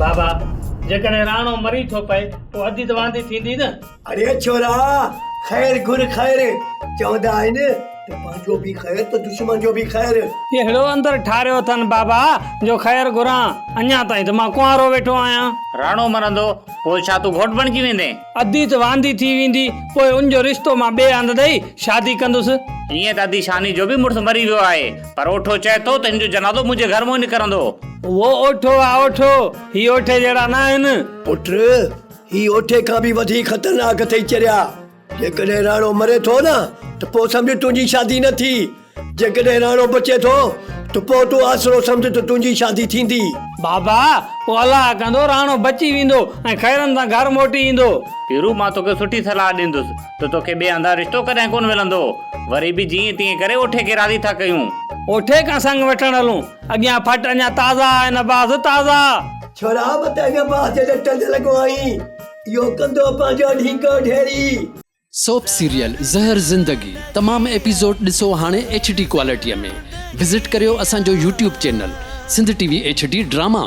बाबा जेकॾहिं राणो मरी थो पए पोइ अधी त वांदी थींदी न। अरे छोरा ख़ैर घुर ख़ैर चवंदा आहिनि त पंहिंजो बि ख़ैर त दुश्मन जो बि ख़ैर। अहिड़ो अंदरि ठारियो अथनि बाबा जो ख़ैर घुरां, अञा ताईं त मां कुंवारो वेठो आहियां। राणो मरंदो पोइ छा तूं घोट बणिजी वेंदे? अधी त वांदी थी वेंदी, पोइ उनजो रिश्तो मां ॿिए हंधि ॾेई शादी कंदुसि। ईअं त अधी शानी जो बि मुड़ुसु मरी वियो आहे, पर ओठो चए थो त हिन जो जनाज़ो मुंहिंजे घर मों निकिरंदो। उहो ओठो आहे ओठो, ही ओठे जहिड़ा न आहिनि। पुट ही ओठे खां बि वधीक ख़तरनाक अथई चरिया। जेकॾहिं राणो मरे थो न त पोइ सम्झ तुंहिंजी शादी न थी, जेकॾहिं राणो बचे थो त पोइ तूं आसरो सम्झ त तुंहिंजी शादी थींदी। बाबा पोइ अलाह कंदो राणो बची वेंदो ऐं ख़ैरनि सां घर मोटी ईंदो। पीरू मां तोखे सुठी सलाह ॾींदुसि त तोखे ॿिए हंधा रिश्तो कॾहिं कोन मिलंदो। वरी बि जीअं तीअं करे ओठे खे राज़ी था कयूं। ओठे खां संग वठण हलूं, अॻियां फट अञा ताज़ा आहे न बाज़ ताज़ा। छोरा मत अञा बाज़ जे लटनि ते लॻो आई, इहो कंदो पंहिंजो ढींगो ढेरी। सोप सीरियल ज़हर ज़िंदगी तमाम एपिसोड ॾिसो हाणे HD क्वालिटीअ में। विज़िट करियो असांजो YouTube channel Sindh TV HD drama.